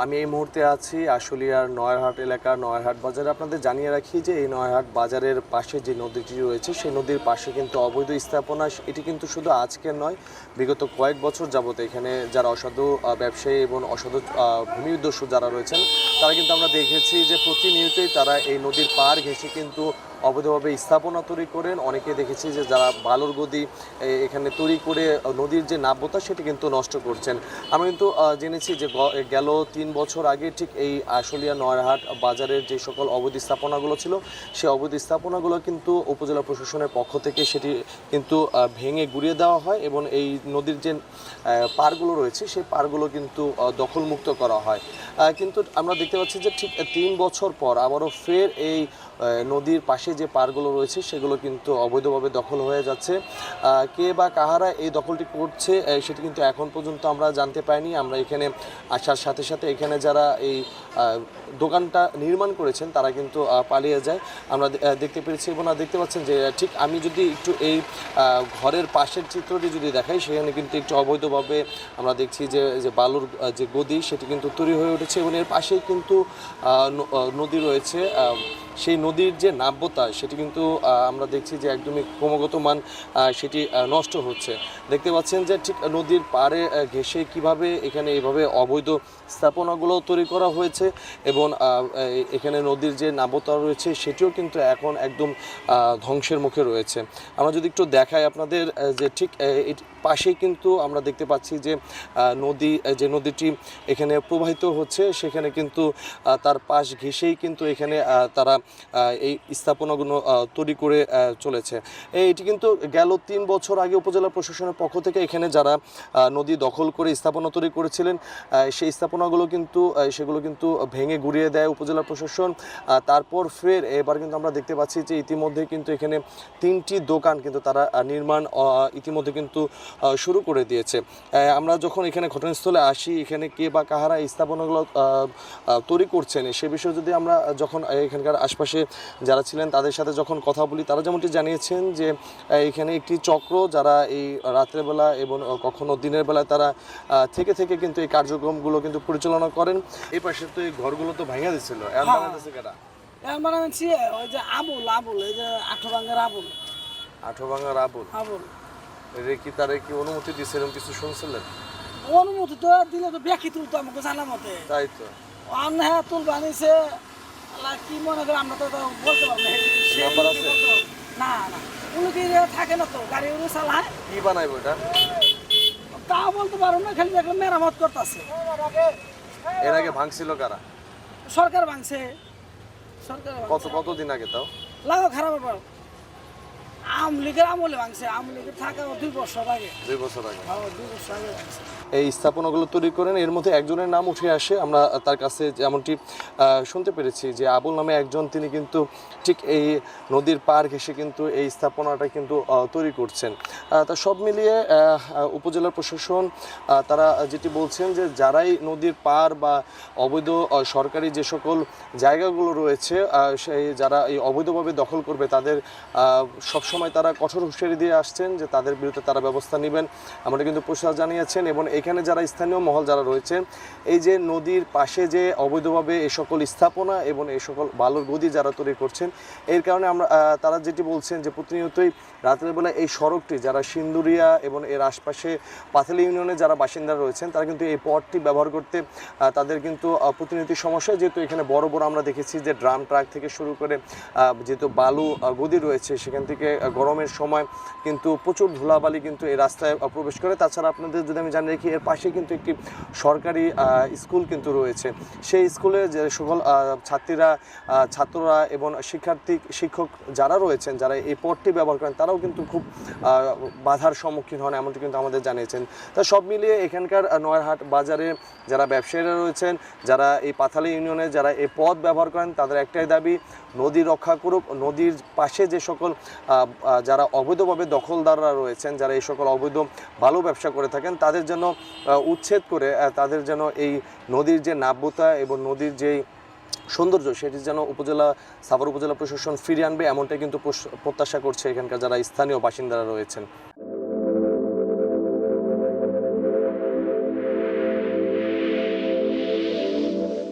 আমি এই মুহূর্তে আছি আশুলিয়ার নয়ারহাট এলাকার নয়ারহাট বাজারে। আপনাদের জানিয়ে রাখি যে এই নয়ারহাট বাজারের পাশে যে নদীটি রয়েছে সেই নদীর পাশে কিন্তু অবৈধ স্থাপনা, এটি কিন্তু শুধু আজকের নয়, বিগত কয়েক বছর যাবত এখানে যারা অসাধু ব্যবসায়ী এবং অসাধু ভূমিদস্যু যারা রয়েছেন তারা কিন্তু আমরা দেখেছি যে প্রতিনিয়তই তারা এই নদীর পাড় ঘেঁষে কিন্তু অবৈধভাবে স্থাপনা তৈরি করেন। অনেকে দেখেছি যে যারা বালুর গদি এখানে তৈরি করে নদীর যে নাব্যতা সেটি কিন্তু নষ্ট করছেন। আমরা কিন্তু জেনেছি যে গেল 3 বছর আগে ঠিক এই আশুলিয়া নয়ারহাট বাজারের যে সকল অবৈধ স্থাপনাগুলো ছিল সেই অবৈধ স্থাপনাগুলো কিন্তু উপজেলা প্রশাসনের পক্ষ থেকে সেটি কিন্তু ভেঙে গুড়িয়ে দেওয়া হয় এবং এই নদীর যে পাড়গুলো রয়েছে সেই পাড়গুলো কিন্তু দখলমুক্ত করা হয়। কিন্তু আমরা দেখতে পাচ্ছি যে ঠিক 3 বছর পর আবারও ফের এই নদীর পাশে যে পাড়গুলো রয়েছে সেগুলো কিন্তু অবৈধভাবে দখল হয়ে যাচ্ছে। কে বা কাহারা এই দখলটি করছে সেটি কিন্তু এখন পর্যন্ত আমরা জানতে পাইনি। আমরা এখানে আসার সাথে সাথে এখানে যারা এই দোকানটা নির্মাণ করেছেন তারা কিন্তু পালিয়ে যায় আমরা দেখতে পেরেছি। এবং দেখতে পাচ্ছেন যে ঠিক আমি যদি একটু এই ঘরের পাশের চিত্রটি যদি দেখাই সেখানে কিন্তু একটু অবৈধভাবে আমরা দেখছি যে বালুর যে গদি সেটি কিন্তু তৈরি হয়ে উঠেছে এবং এর পাশেই কিন্তু নদী রয়েছে। সেই নদীর যে নাব্যতা সেটি কিন্তু আমরা দেখছি যে একদমই ক্রমাগত মান সেটি নষ্ট হচ্ছে। দেখতে পাচ্ছেন যে ঠিক নদীর পাড়ে ঘেঁষে কিভাবে এখানে এইভাবে অবৈধ স্থাপনাগুলো তৈরি করা হয়েছে এবং এখানে নদীর যে নাব্যতা রয়েছে সেটিও কিন্তু এখন একদম ধ্বংসের মুখে রয়েছে। আমরা যদি একটু দেখাই আপনাদের যে ঠিক পাশেই কিন্তু আমরা দেখতে পাচ্ছি যে নদীটি এখানে প্রবাহিত হচ্ছে সেখানে কিন্তু তার পাশ ঘেঁষেই কিন্তু এখানে তারা এই স্থাপনাগুলো তৈরি করে চলেছে। এটি কিন্তু গেল 3 বছর আগে উপজেলা প্রশাসনের পক্ষ থেকে এখানে যারা নদী দখল করে স্থাপনা তৈরি করেছিলেন সেই স্থাপনাগুলো কিন্তু সেগুলো কিন্তু ভেঙে গুড়িয়ে দেয় উপজেলা প্রশাসন। তারপর ফের এবার কিন্তু আমরা দেখতে পাচ্ছি যে ইতিমধ্যে কিন্তু এখানে 3টি দোকান কিন্তু তারা নির্মাণ ইতিমধ্যে কিন্তু শুরু করে দিয়েছে। আমরা যখন এখানে ঘটনাস্থলে আসি এখানে কে বা কাহারা এই স্থাপনাগুলো তৈরি করছেন সে বিষয়ে যদি আমরা যখন এখানকার আশপাশে যারা ছিলেন তাদের সাথে যখন কথা বলি তারা যেমনটি জানিয়েছেন যে এখানে একটি চক্র যারা এই রাত্রেবেলা এবং কখনো দিনের বেলায় তারা থেকে থেকে কিন্তু এই কার্যক্রমগুলো কিন্তু পরিচালনা করেন। এই পাশে তো এই ঘরগুলো তো ভেঙে দিচ্ছিল ওই যে আবুল এই যে আঠোভাঙ্গার আবুল কি তারা কি অনুমতি দিয়েছে এরকম কিছু শুনছিলেন? অনুমতি তো দিলে তো ব্যাখ্যা তুলতো আমাকে জানা মতে, তাই তো হ্যাঁ তুল বানিয়েছে কি মনে করে আমরা তো বলতে পারবো না। উনি কি থাকে না তো গাড়ি উনি চালায় কি বানাইবো এটা তা বলতে পারবো না, খালি দেখলাম মেরামত করতেছে। এর আগে ভাঙছিল কারা? সরকার ভাঙছে। কতদিন আগে তাও লাগো খারাপ ব্যাপার আওয়ামী লীগের আমলে ভাঙছে, আওয়ামী লীগের থাকা 2 বছর আগে। 2 বছর আগে ভাঙছে। এই স্থাপনাগুলো তৈরি করেন এর মধ্যে একজনের নাম উঠে আসে। আমরা তার কাছে যেমনটি শুনতে পেরেছি যে আবুল নামে একজন, তিনি কিন্তু ঠিক এই নদীর পাড় ঘেঁষে কিন্তু এই স্থাপনাটা কিন্তু তৈরি করছেন। তা সব মিলিয়ে উপজেলা প্রশাসন তারা যেটি বলছেন যে যারাই নদীর পাড় বা অবৈধ সরকারি যে সকল জায়গাগুলো রয়েছে সেই যারা এই অবৈধভাবে দখল করবে তাদের সবসময় তারা কঠোর হুঁশিয়ারি দিয়ে আসছেন যে তাদের বিরুদ্ধে তারা ব্যবস্থা নেবেন। আমরা কিন্তু প্রশাসন জানিয়েছেন এবং এখানে যারা স্থানীয় মহল যারা রয়েছেন এই যে নদীর পাশে যে অবৈধভাবে এই সকল স্থাপনা এবং এই সকল বালুর গদি যারা তৈরি করছেন এর কারণে তারা যেটি বলছেন যে প্রতিনিয়তই রাতের বেলা এই সড়কটি যারা সিন্দুরিয়া এবং এর আশপাশে পাথালি ইউনিয়নে যারা বাসিন্দারা রয়েছেন তারা কিন্তু এই পথটি ব্যবহার করতে তাদের কিন্তু প্রতিনিয়ত সমস্যা, যেহেতু এখানে বড় বড় আমরা দেখেছি যে ড্রাম ট্রাক থেকে শুরু করে যেহেতু বালু গদি রয়েছে সেখান থেকে গরমের সময় কিন্তু প্রচুর ধুলাবালি কিন্তু এই রাস্তায় প্রবেশ করে। তাছাড়া আপনাদের যদি আমি জানিয়ে রাখি এর পাশে কিন্তু একটি সরকারি স্কুল কিন্তু রয়েছে। সেই স্কুলে যে সকল ছাত্ররা এবং শিক্ষক যারা রয়েছেন যারা এই পথটি ব্যবহার করেন তারাও কিন্তু খুব বাধার সম্মুখীন হন এমনটি কিন্তু আমাদের জানিয়েছেন। তা সব মিলিয়ে এখানকার নয়ারহাট বাজারে যারা ব্যবসায়ীরা রয়েছেন যারা এই পাথালি ইউনিয়নে যারা এই পথ ব্যবহার করেন তাদের একটাই দাবি নদী রক্ষা করুক। নদীর পাশে যে সকল যারা অবৈধভাবে দখলদাররা রয়েছেন যারা এই সকল অবৈধ বালু ব্যবসা করে থাকেন তাদের যেন উচ্ছেদ করে তাদের যেন এই নদীর যে নাব্যতা এবং নদীর যে সৌন্দর্য সেটি যেন সাভার উপজেলা প্রশাসন ফিরিয়ে আনবে এমনটাই কিন্তু প্রত্যাশা করছে এখানকার যারা স্থানীয় বাসিন্দারা রয়েছেন।